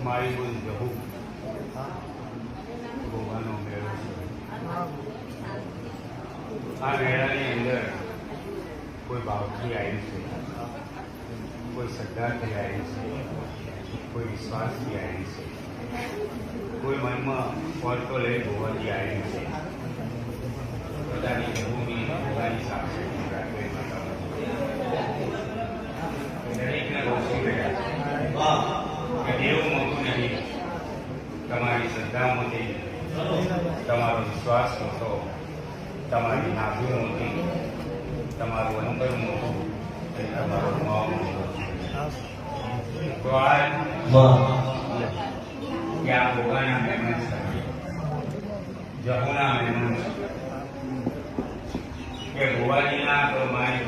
મારી બોલ જવું ગોવાનો મેળો છે. આ મેળાની અંદર કોઈ ભાવથી આવી છે, કોઈ શ્રદ્ધાથી આવી છે, કોઈ વિશ્વાસથી આવી છે, કોઈ મનમાં ફરતો લઈ ગોવાથી આવી છે. પોતાની ભૂમિ પોતાની સાથે દરેકને રોકી ગયા કે એવું મોટું નહીં, તમારી શ્રદ્ધા મોટી, તમારો વિશ્વાસ મોટો, તમારી નાભી મોટી, તમારું અંતર મોટું, તમારો મોહ મોટો. તો આ ત્યાં ભોગાના મહેમાન છે, જહુના મહેમાન છે કે ભોવાજીના તો મારી